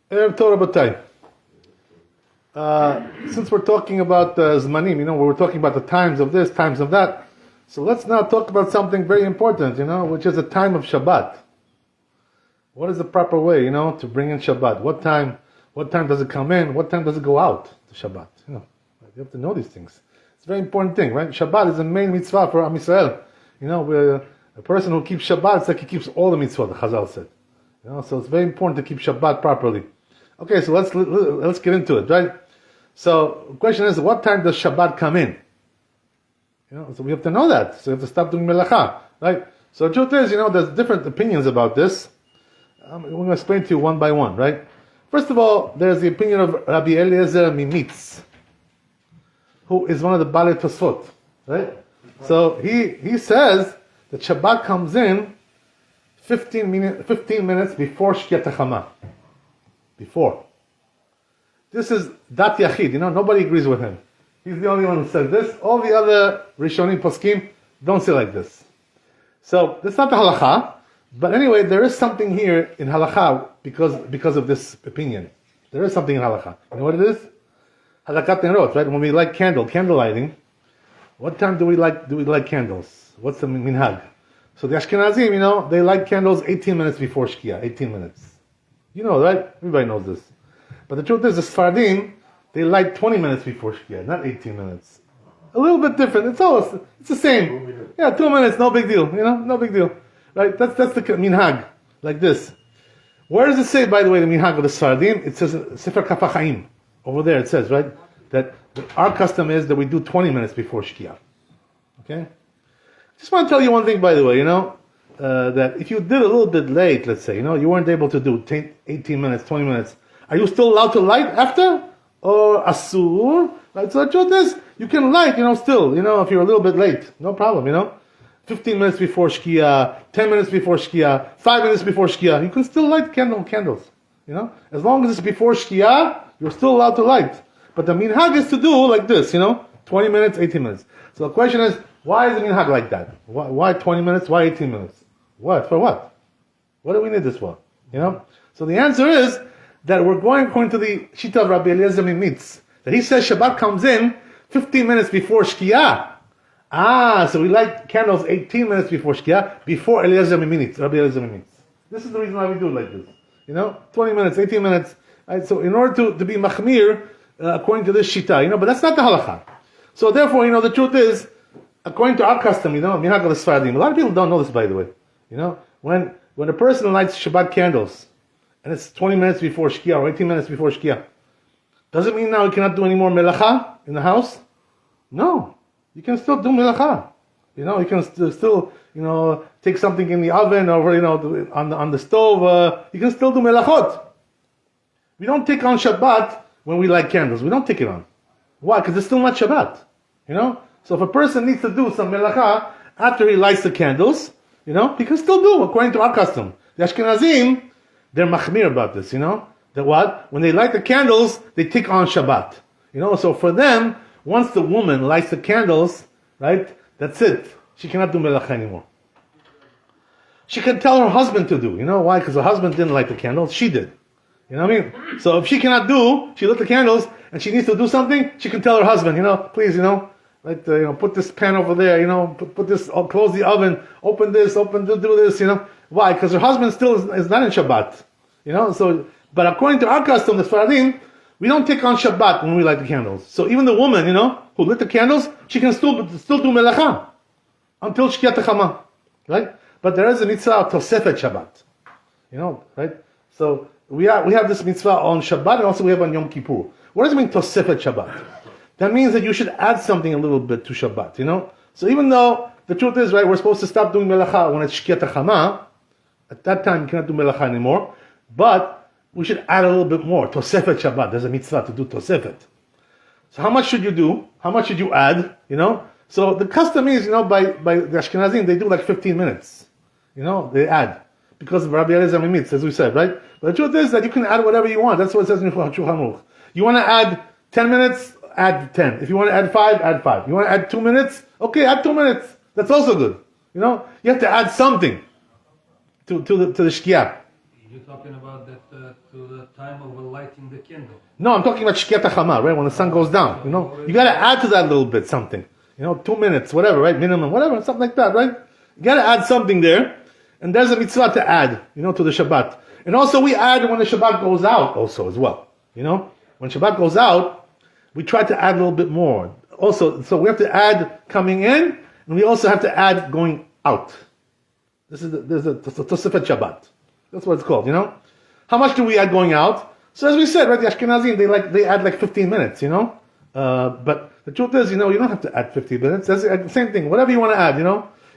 Erev Torah B'tay. Since we're talking about Zmanim, we're talking about the times of this, times of that. So let's now talk about something very important, which is the time of Shabbat. What is the proper way, to bring in Shabbat? What time does it come in? What time does it go out to Shabbat? You have to know these things. It's a very important thing, right? Shabbat is the main mitzvah for Am Yisrael. A person who keeps Shabbat, it's like he keeps all the mitzvah, the Chazal said. So it's very important to keep Shabbat properly. Okay, so let's get into it, right? So the question is, what time does Shabbat come in? So we have to know that. So we have to stop doing melacha, right? So the truth is, there's different opinions about this. I'm going to explain to you one by one, right? First of all, there's the opinion of Rabbi Eliezer Mimitz, who is one of the Balei Tosfot, right? So he says that Shabbat comes in 15 minutes before Shkiat HaChama. Before. This is Dat Yachid, nobody agrees with him. He's the only one who says this. All the other Rishonim Poskim don't say like this. So, that's not the halakha, but anyway, there is something here in halakha because of this opinion. There is something in halakha. You know what it is? Halakat Nerot, right? When we light candle lighting, what time do we light candles? What's the minhag? So the Ashkenazim, they light candles 18 minutes before Shkia, 18 minutes. Right? Everybody knows this. But the truth is, the Sfardim, they light 20 minutes before Shkia, not 18 minutes. A little bit different. It's the same. Yeah, 2 minutes, no big deal. No big deal. Right? That's the minhag, like this. Where does it say, by the way, the minhag of the Sfardim? It says Sefer Kaf HaChaim. Over there it says, right, that our custom is that we do 20 minutes before Shkia. Okay? Just want to tell you one thing, by the way, that if you did a little bit late, let's say, you weren't able to do 18 minutes, 20 minutes, are you still allowed to light after? Or asur? Right? So the truth is, you can light, still, if you're a little bit late. No problem, 15 minutes before Shkia, 10 minutes before Shkia, 5 minutes before Shkia, you can still light candles. As long as it's before Shkia, you're still allowed to light. But the minhag is to do like this, 20 minutes, 18 minutes. So the question is, why is the minhag like that? Why 20 minutes? Why 18 minutes? What? For what? What do we need this for? So the answer is that we're going according to the Shita of Rabbi Eliezer Mimitz, that he says Shabbat comes in 15 minutes before Shkia. So we light candles 18 minutes before Shkia, before Rabbi Eliezer Mimitz. This is the reason why we do it like this. 20 minutes, 18 minutes. Right? So in order to be machmir, according to this Shita, but that's not the halakha. So therefore, the truth is, according to our custom, minhag of the Sfardim, a lot of people don't know this, by the way. When a person lights Shabbat candles, and it's 20 minutes before Shkia or 18 minutes before Shkia, does it mean now you cannot do any more melacha in the house? No, you can still do melacha. You can still take something in the oven or on the stove. You can still do melachot. We don't take on Shabbat when we light candles. We don't take it on. Why? Because it's still not Shabbat. So if a person needs to do some melacha after he lights the candles, he can still do according to our custom. The Ashkenazim, they're machmir about this, That what? When they light the candles, they take on Shabbat. So for them, once the woman lights the candles, right, that's it. She cannot do melacha anymore. She can tell her husband to do. Why? Because her husband didn't light the candles. She did. You know what I mean? So if she cannot do, she lit the candles, and she needs to do something, she can tell her husband, please, put this pan over there, put this, close the oven, open this, do this, Why? Because her husband still is not in Shabbat. So, but according to our custom, the Sfaradim, we don't take on Shabbat when we light the candles. So even the woman, who lit the candles, she can still do melacha until Shkiat HaChama, right? But there is a mitzvah of Tosefet Shabbat, right? So we have this mitzvah on Shabbat, and also we have on Yom Kippur. What does it mean Tosefet Shabbat? That means that you should add something a little bit to Shabbat, So even though the truth is, right, we're supposed to stop doing melacha when it's Shkiat HaChama, at that time you cannot do melacha anymore, but we should add a little bit more. Tosefet Shabbat. There's a mitzvah to do Tosefet. So how much should you do? How much should you add? So the custom is, by the Ashkenazim, they do like 15 minutes. They add. Because of Rabbi Eliezer Mimitz, as we said, right? But the truth is that you can add whatever you want. That's what it says in Shulchan Aruch. You want to add 10 minutes? Add 10. If you want to add 5, add 5. You want to add 2 minutes? Okay, add 2 minutes. That's also good. You have to add something to the Shkia. You're talking about that to the time of lighting the candle. No, I'm talking about Shkiat HaChama, right? When the sun goes down, you got to add to that a little bit something. 2 minutes, whatever, right? Minimum, whatever, something like that, right? You got to add something there, and there's a mitzvah to add, to the Shabbat. And also we add when the Shabbat goes out also as well. When Shabbat goes out, we try to add a little bit more. Also, so we have to add coming in, and we also have to add going out. There's a Tosefet Shabbat. That's what it's called, How much do we add going out? So as we said, right, the Ashkenazim, they add like 15 minutes, But the truth is, you don't have to add 15 minutes. That's the same thing. Whatever you want to add,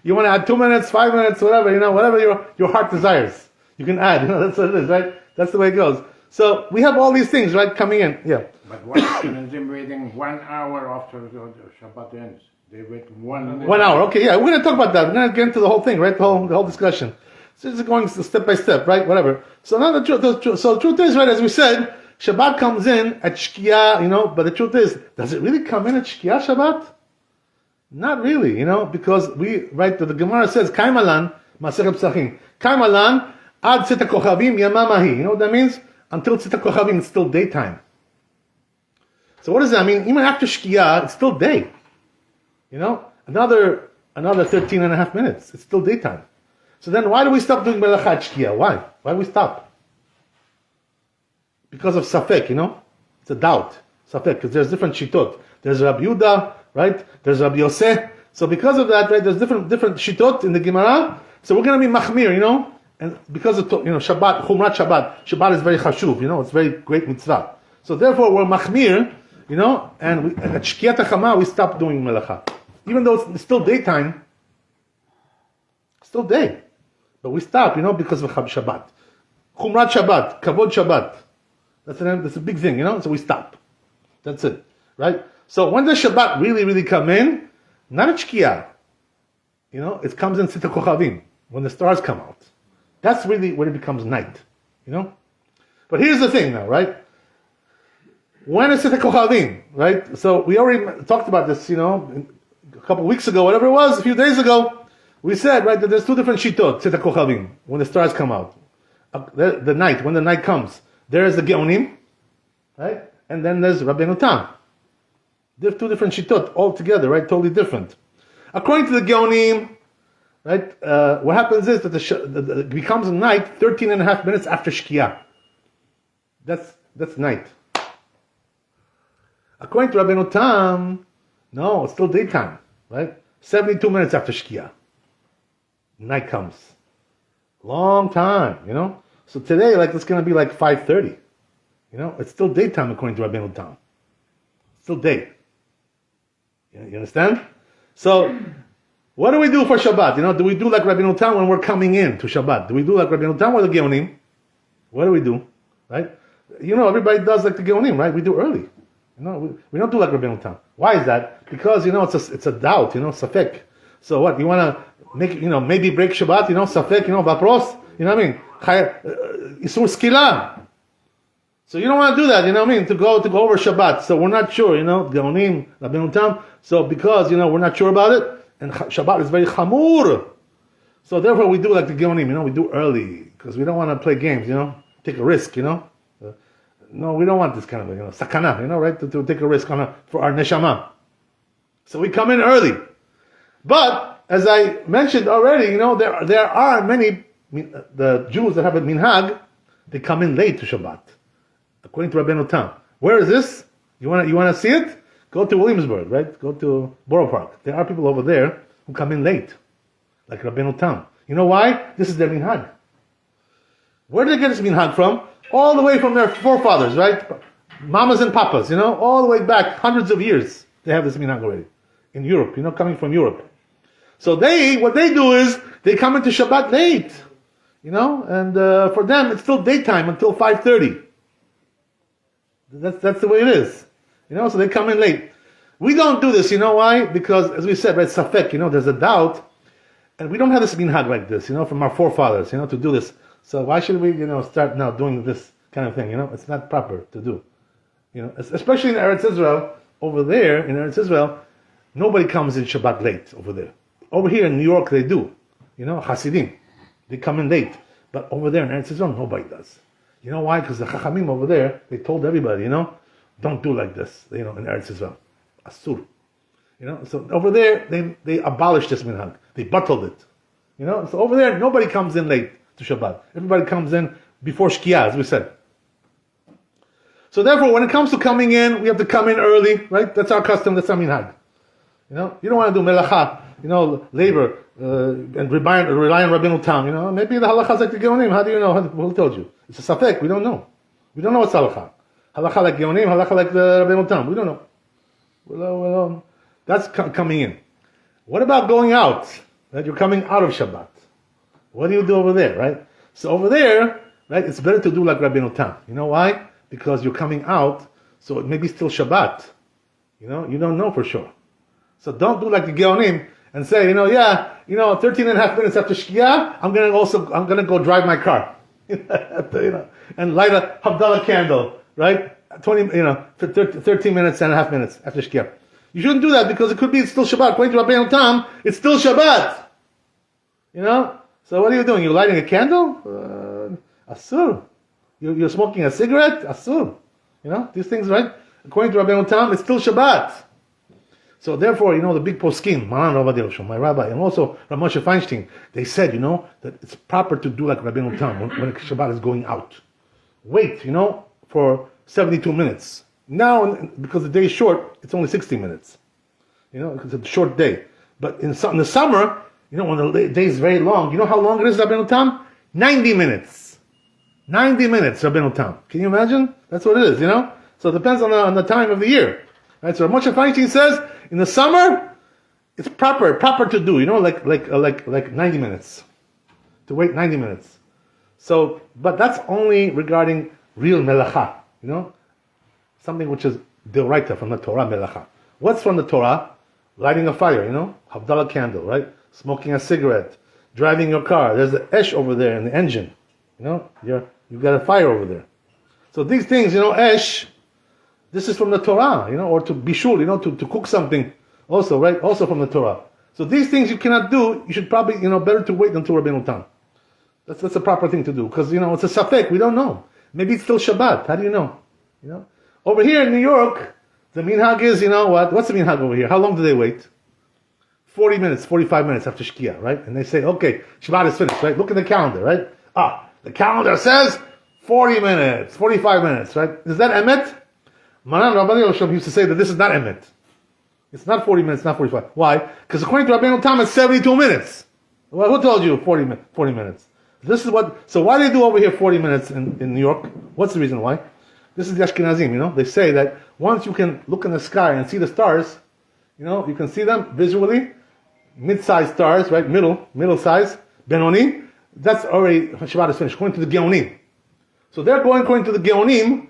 You want to add 2 minutes, 5 minutes, whatever, whatever your heart desires. You can add, that's what it is, right? That's the way it goes. So we have all these things, right, coming in. Yeah. But why is them waiting 1 hour after the Shabbat ends? They wait 1 hour. Okay, yeah, we're going to talk about that. We're going to get into the whole thing, right? The whole discussion. So this is going step by step, right? Whatever. So now the truth is, right? As we said, Shabbat comes in at Shkia, But the truth is, does it really come in at Shkia Shabbat? Not really, because the Gemara says, Kaimalan, Masechet Pesachim, Kaimalan, Ad Tzita Kochavim Yamamahi. You know what that means? Until Tzita Kochavim, it's still daytime. So what does that mean? Even after Shkia, it's still day. Another 13 and a half minutes. It's still daytime. So then why do we stop doing Melacha at Shkia? Why? Why do we stop? Because of Safek, It's a doubt. Safek, because there's different Shitot. There's Rabbi Yehuda, right? There's Rabbi Yosef. So because of that, right, there's different Shitot in the Gemara. So we're going to be Machmir, And because of, Shabbat, Chumrat Shabbat. Shabbat is very chashuv, It's very great mitzvah. So therefore we're Machmir, and at Shkiat HaChama we stop doing Melacha. Even though it's still daytime, still day. But we stop, because of Shabbat. Chumrat Shabbat, Kavod Shabbat. That's a big thing, So we stop. That's it, right? So when does Shabbat really, really come in? Not at Shkia. It comes in Tzita Kochavim, when the stars come out. That's really when it becomes night, But here's the thing now, right? When is Tzita Kochavim, right? So we already talked about this, a couple weeks ago, whatever it was, a few days ago. We said, right, that there's two different shitot, Tzita Kochavim, when the stars come out. The night, when the night comes. There is the Geonim, right? And then there's Rabbeinu Tam. They're two different shitot altogether, right? Totally different. According to the Geonim, right, what happens is that it becomes night 13 and a half minutes after Shkia. That's night. According to Rabbeinu Tam, no, it's still daytime, right? 72 minutes after Shkia. Night comes. Long time, So today, it's going to be 5:30. It's still daytime according to Rabbeinu Tam. Still day. You understand? So, what do we do for Shabbat? Do we do like Rabbeinu Tam when we're coming in to Shabbat? Do we do like Rabbeinu Tam or the Geonim? What do we do? Right? Everybody does like the Geonim, right? We do early. We don't do like Rabbeinu Tam. Why is that? Because, it's a doubt, Safek. So what? You want to make, maybe break Shabbat, Safek, Vapros, what I mean? Isur Skila. So you don't want to do that, to go over Shabbat. So we're not sure, Geonim, Rabbeinu Tam. So because, we're not sure about it, and Shabbat is very chamur. So therefore we do like the Geonim, we do early, because we don't want to play games, take a risk, No, we don't want this kind of, sakana, right? To take a risk for our neshama. So we come in early. But, as I mentioned already, there are many, the Jews that have a minhag, they come in late to Shabbat. According to Rabbeinu Tam. Where is this? You want to see it? Go to Williamsburg, right? Go to Borough Park. There are people over there who come in late. Like Rabbeinu Tam. You know why? This is their minhag. Where did they get this minhag from? All the way from their forefathers, right? Mamas and papas, all the way back, hundreds of years. They have this minhag already. In Europe, coming from Europe. So what they do is, they come into Shabbat late. And for them, it's still daytime until 5:30. That's the way it is. So they come in late. We don't do this, why? Because, as we said, right, Safek, there's a doubt. And we don't have this minhag like this, from our forefathers, to do this. So why should we, start now doing this kind of thing, It's not proper to do. Especially in Eretz Israel, over there, in Eretz Israel, nobody comes in Shabbat late over there. Over here in New York, they do. Hasidim. They come in late. But over there in Eretz Yisrael, nobody does. You know why? Because the Chachamim over there, they told everybody, don't do like this, in Eretz Yisrael. Asur. So over there, they abolished this minhag. They bottled it. So over there, nobody comes in late to Shabbat. Everybody comes in before Shkia, as we said. So therefore, when it comes to coming in, we have to come in early, right? That's our custom, that's our minhag. You don't want to do melacha, labor, and rely on Rabbeinu Tam. Maybe the halacha is like the Geonim. How do you know? Who told you? It's a safek. We don't know. We don't know what's halacha. Halacha like Geonim, halacha like the Rabbeinu Tam. We don't know. Well, that's coming in. What about going out? Right? You're coming out of Shabbat. What do you do over there, right? So over there, right, it's better to do like Rabbeinu Tam. You know why? Because you're coming out, so it may be still Shabbat. You don't know for sure. So don't do like the Geonim and say, 13 and a half minutes after Shkia, I'm gonna go drive my car. And light a Havdalah candle, right? 13 minutes and a half minutes after Shkia. You shouldn't do that because it could be still Shabbat. According to Rabbeinu Tam, it's still Shabbat. So what are you doing? You're lighting a candle? Asur. You're smoking a cigarette? Asur. These things, right? According to Rabbeinu Tam, it's still Shabbat. So therefore, the big poskim, Maran Rabbi Danielov, my rabbi, and also Rav Moshe Feinstein, they said, that it's proper to do like Rabbeinu Tam when Shabbat is going out. Wait, for 72 minutes. Now, because the day is short, it's only 60 minutes. Because it's a short day. But in the summer, when the day is very long, you know how long it is, Rabbeinu Tam? 90 minutes. 90 minutes, Rabbeinu Tam. Can you imagine? That's what it is, So it depends on the time of the year. Right? So Rav Moshe Feinstein says, in the summer, it's proper to do, like 90 minutes. To wait 90 minutes. So, but that's only regarding real melacha, something which is d'oraita from the Torah melacha. What's from the Torah? Lighting a fire, Havdalah candle, right? Smoking a cigarette, driving your car. There's the esh over there in the engine, you've got a fire over there. So these things, esh, this is from the Torah, or to bishul, to cook something, also, right? Also from the Torah. So these things you cannot do. You should probably, better to wait until Rabbeinu Tam. That's a proper thing to do because it's a safek. We don't know. Maybe it's still Shabbat. How do you know? Over here in New York, the minhag is, what's the minhag over here? How long do they wait? 40 minutes, 45 minutes after Shkia, right? And they say, okay, Shabbat is finished, right? Look at the calendar, right? The calendar says 40 minutes, 45 minutes, right? Is that emet? Maran Rabbi Danielov used to say that this is not emet. It's not 40 minutes, not 45. Why? Because according to Rabbeinu Tam, it's 72 minutes. Well, who told you 40 minutes? This is so why do they do over here 40 minutes in New York? What's the reason why? This is the Ashkenazim, They say that once you can look in the sky and see the stars, you can see them visually, mid-sized stars, right? Middle size, Benoni, that's already, Shabbat is finished, according to the Geonim. So they're going according to the Geonim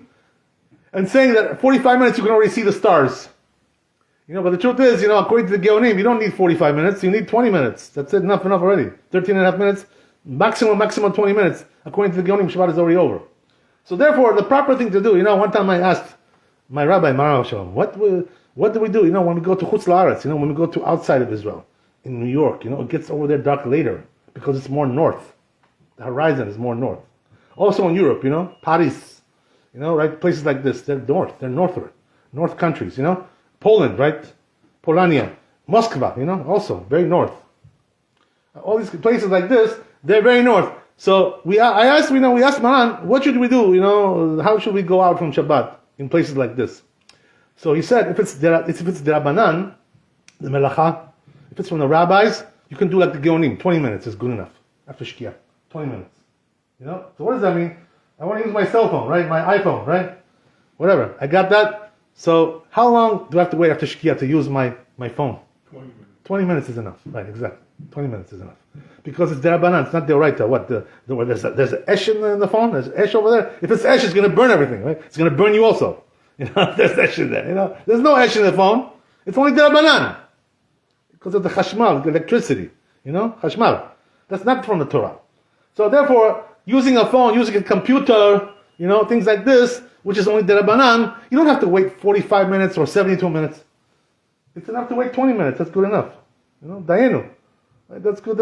and saying that 45 minutes you can already see the stars. But the truth is, according to the Geonim, you don't need 45 minutes, you need 20 minutes. That's it, enough already. 13 and a half minutes, maximum 20 minutes. According to the Geonim, Shabbat is already over. So therefore, the proper thing to do, one time I asked my rabbi, Maran Shalom, what do we do, when we go to Chutz La'aretz, when we go to outside of Israel, in New York, it gets over there dark later, because it's more north. The horizon is more north. Also in Europe, Paris, right, places like this, they're northward, north countries, Poland, right, Polania, Moscow, also very north. All these places like this, they're very north. So we asked Maran, what should we do? How should we go out from Shabbat in places like this? So he said, if it's Derabanan, the melacha, if it's from the rabbis, you can do like the Geonim. 20 minutes is good enough after Shkia. 20 minutes. So what does that mean? I want to use my cell phone, right? My iPhone, right? Whatever. I got that. So how long do I have to wait after Shkia to use my phone? 20 minutes. 20 minutes is enough. Right, exactly. 20 minutes is enough. Because it's Derabanan, it's not Deoraita. What? There's an esh in the phone? There's esh over there? If it's esh, it's going to burn everything, right? It's going to burn you also. There's esh in there, There's no esh in the phone. It's only Derabanan. Because of the chashmal, the electricity. Chashmal. That's not from the Torah. So therefore, using a phone, using a computer, things like this, which is only Derabanan, you don't have to wait 45 minutes or 72 minutes. It's enough to wait 20 minutes. That's good enough. Dayenu. Right? That's good.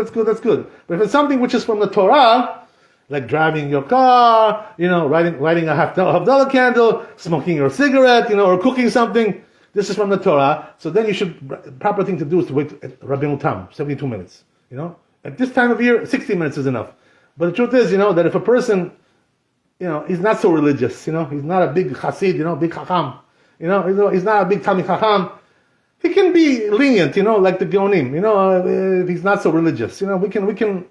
But if it's something which is from the Torah, like driving your car, lighting a half dollar candle, smoking your cigarette, or cooking something. This is from the Torah. So then proper thing to do is to wait at Rabbeinu Tam, 72 minutes. At this time of year, 60 minutes is enough. But the truth is, that if a person, he's not so religious, he's not a big chassid, big chacham, he's not a big Talmid chacham, he can be lenient, like the Geonim, if he's not so religious, we can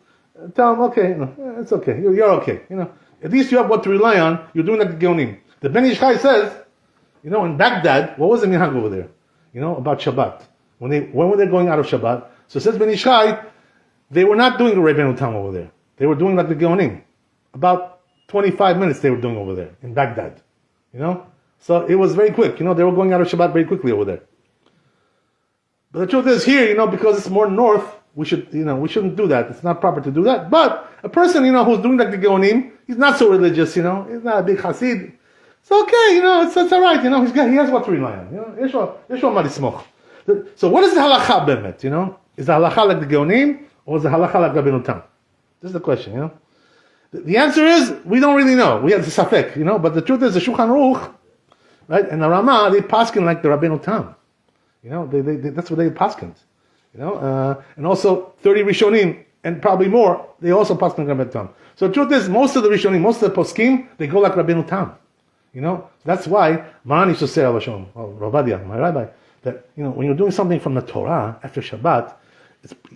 tell him, okay, it's okay, you're okay, at least you have what to rely on, you're doing like the Geonim. The Ben Ish Chai says, in Baghdad, what was the minhag over there? About Shabbat. When were they going out of Shabbat? So it says Ben Ish Chai, they were not doing the Rabbeinu Tam over there. They were doing like the Geonim. About 25 minutes they were doing over there in Baghdad. So it was very quick. They were going out of Shabbat very quickly over there. But the truth is here, because it's more north, we shouldn't do that. It's not proper to do that. But a person, who's doing like the Geonim, he's not so religious, he's not a big Hasid. It's okay, it's all right, he has what to rely on. Yeshua Marismoch. So what is the halakha bemet, Is the halakha like the Geonim, or is the halakha like Rabbeinu Tam? This is the question, The answer is, we don't really know. We have the safek, but the truth is, the Shulchan Aruch, right, and the Ramah, they paskin like the Rabbeinu Tam. That's what they paskin. And also 30 Rishonim, and probably more, they also paskin like Rabbeinu Tam. So the truth is, most of the Rishonim, most of the poskim, they go like Rabbeinu Tam. That's why Maran used to say, Ravadia, my rabbi, that, when you're doing something from the Torah after Shabbat,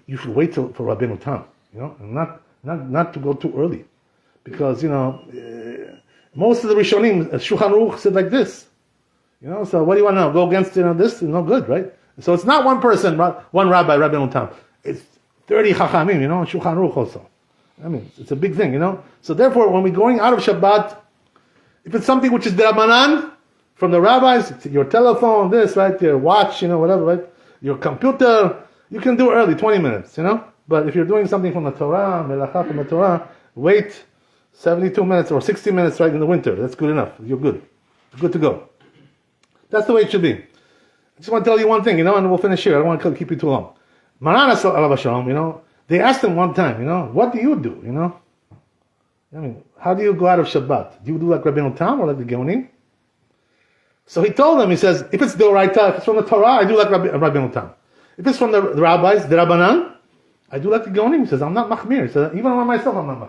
you should wait for Rabbeinu Tam, and not to go too early. Because, most of the Rishonim, Shulchan Aruch said like this. So what do you want to know? Go against, this? It's no good, right? So it's not one person, one rabbi, Rabbeinu Tam. It's 30 Chachamim, Shulchan Aruch also. It's a big thing, So therefore, when we're going out of Shabbat, if it's something which is D'Rabbanan, from the rabbis, it's your telephone, this, right, your watch, whatever, right, your computer, you can do early, 20 minutes, But if you're doing something from the Torah, Melacha from the Torah, wait 72 minutes or 60 minutes right in the winter. That's good enough. You're good. You're good to go. That's the way it should be. I just want to tell you one thing, and we'll finish here. I don't want to keep you too long. Maran alav Shalom, they asked him one time, what do you do, how do you go out of Shabbat? Do you do like Rabbeinu Tam or like the Geonim? So he told them, he says, if it's D'Oraita, if it's from the Torah, I do like Rabbeinu Tam. If it's from the rabbis, the Rabbanan, I do like the Geonim. He says, I'm not Machmir. He says, even on myself, I'm not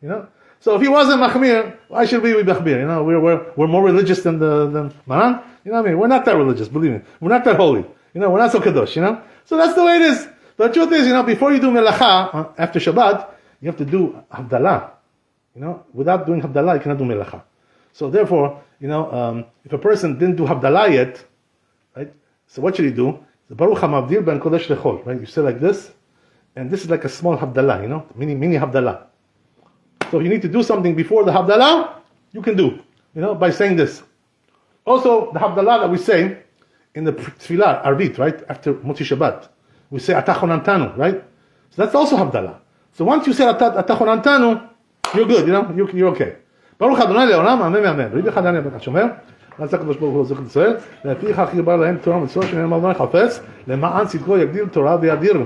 Machmir. So if he wasn't Machmir, why should we be Machmir? We're more religious than Maran. We're not that religious, believe me. We're not that holy. We're not so Kadosh, So that's the way it is. But the truth is, before you do Melacha, after Shabbat, you have to do Havdalah. Without doing Havdalah, you cannot do Melacha. So therefore, if a person didn't do Havdalah yet, right? So what should he do? The Baruch HaMavdil ben Kodesh Lechol, right? You say like this, and this is like a small Havdalah, mini Havdalah. So if you need to do something before the Havdalah, you can do, by saying this. Also, the Havdalah that we say in the Tfilah, Arvit, right? After Motzi Shabbat, we say Atachon Antanu, right? So that's also Havdalah. So once you say Atachon Antanu, you're good, you're okay. ברוך ה' לעולם, אמן ואמן. רבי חנניה בן השומר, רצה הקדוש ברוך הוא זוכר ישראל, לפיכך חיבר להם תורה ומצוות שנאמר בהם חפץ, למען צדקו יגדיל תורה וידיר.